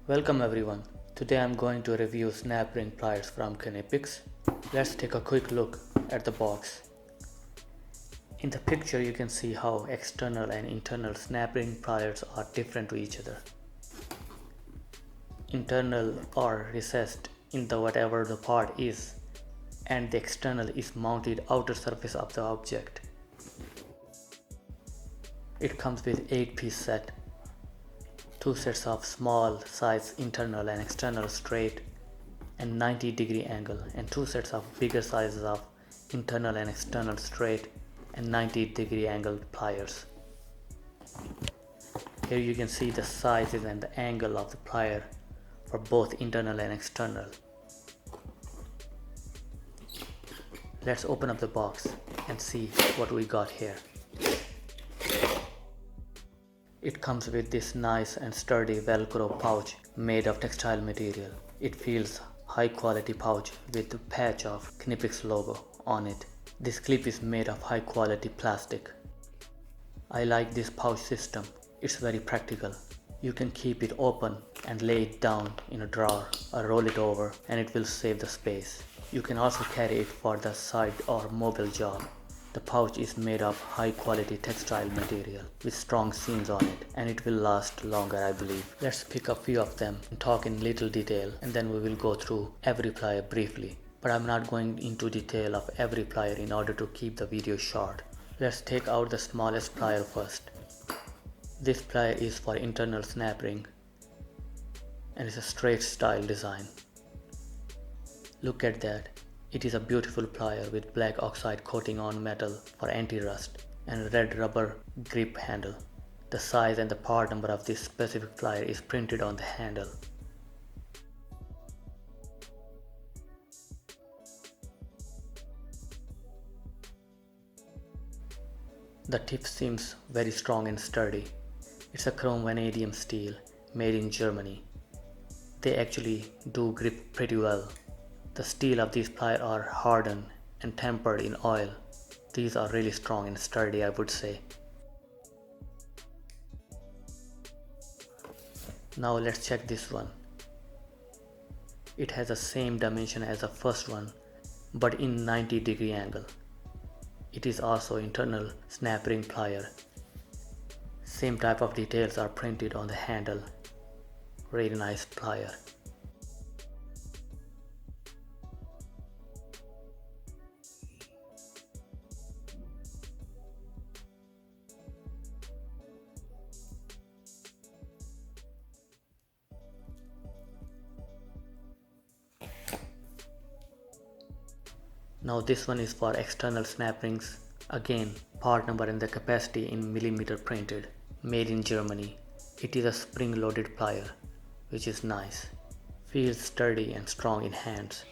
Welcome everyone. Today I'm going to review snap ring pliers from Knipex. Let's take a quick look at the box. In the picture you can see how external and internal snap ring pliers are different to each other. Internal are recessed in the whatever the part is, and the external is mounted outer surface of the object. It comes with 8-piece set. 2 sets of small size internal and external straight and 90-degree angle, and 2 sets of bigger sizes of internal and external straight and 90-degree angle pliers. Here you can see the sizes and the angle of the plier for both internal and external. Let's open up the box and see what we got here. It comes with this nice and sturdy velcro pouch made of textile material. It feels high quality pouch with a patch of Knipex logo on it. This clip is made of high quality plastic. I like this pouch system. It's very practical. You can keep it open and lay it down in a drawer or roll it over, and it will save the space. You can also carry it for the side or mobile job. The pouch is made of high quality textile material with strong seams on it, and it will last longer, I believe. Let's pick a few of them and talk in little detail, and then we will go through every plier briefly. But I'm not going into detail of every plier in order to keep the video short. Let's take out the smallest plier first. This plier is for internal snap ring and it's a straight style design. Look at that. It is a beautiful plier with black oxide coating on metal for anti-rust and red rubber grip handle. The size and the part number of this specific plier is printed on the handle. The tip seems very strong and sturdy. It's a chrome vanadium steel made in Germany. They actually do grip pretty well. The steel of these pliers are hardened and tempered in oil. These are really strong and sturdy, I would say. Now let's check this one. It has the same dimension as the first one, but in 90-degree angle. It is also internal snap ring plier. Same type of details are printed on the handle. Really nice plier. Now this one is for external snap rings. Again, part number and the capacity in millimeter printed. Made in Germany. It is a spring loaded plier, which is nice. Feels sturdy and strong in hands.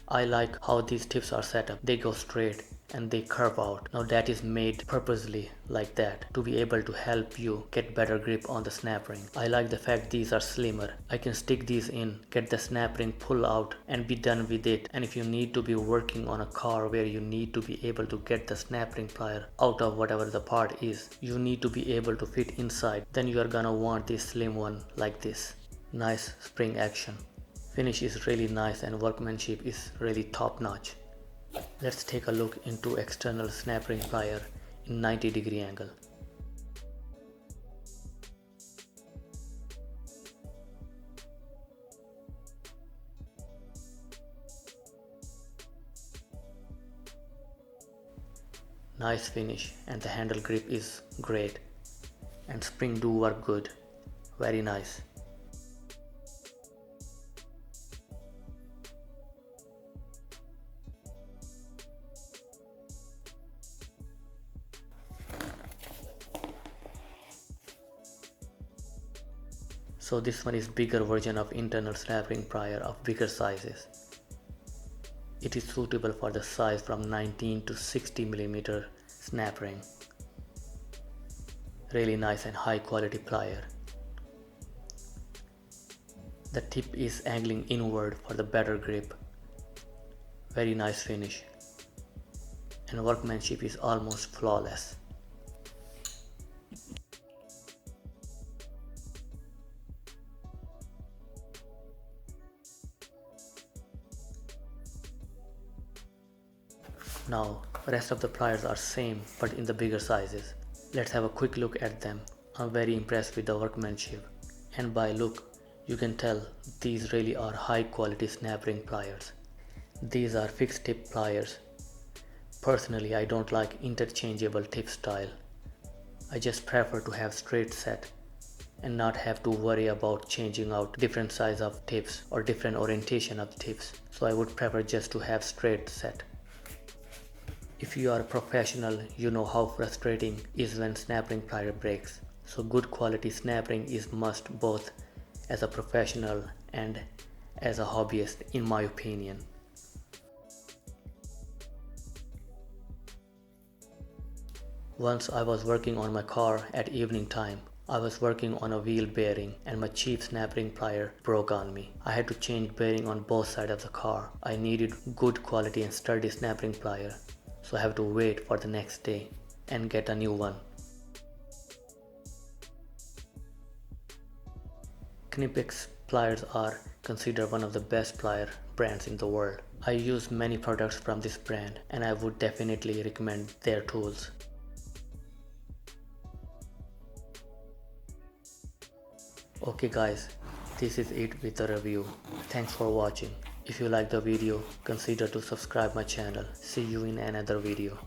I like how these tips are set up. They go straight and they curve out. Now that is made purposely like that to be able to help you get better grip on the snap ring. I like the fact these are slimmer. I can stick these in, get the snap ring pull out and be done with it. And if you need to be working on a car where you need to be able to get the snap ring plier out of whatever the part is, you need to be able to fit inside, then you are gonna want this slim one like this. Nice spring action. Finish is really nice and workmanship is really top notch. Let's take a look into external snap ring plier in 90-degree angle. Nice finish and the handle grip is great and spring do work good. Very nice. So this one is bigger version of internal snap ring plier of bigger sizes. It is suitable for the size from 19 to 60 mm snap ring. Really nice and high quality plier. The tip is angling inward for the better grip. Very nice finish. And workmanship is almost flawless. Now, rest of the pliers are same but in the bigger sizes. Let's have a quick look at them. I'm very impressed with the workmanship, and by look you can tell these really are high quality snap ring pliers. These are fixed tip pliers. Personally, I don't like interchangeable tip style. I just prefer to have straight set and not have to worry about changing out different size of tips or different orientation of tips. So I would prefer just to have straight set. If you are a professional, you know how frustrating is when snap ring plier breaks. So good quality snap ring is must both as a professional and as a hobbyist in my opinion. Once I was working on my car at evening time. I was working on a wheel bearing and my cheap snap ring plier broke on me. I had to change bearing on both sides of the car. I needed good quality and sturdy snap ring plier, so I have to wait for the next day and get a new one. Knipex pliers are considered one of the best plier brands in the world. I use many products from this brand and I would definitely recommend their tools. Okay guys, this is it with the review. Thanks for watching. If you like the video, consider to subscribe my channel. See you in another video.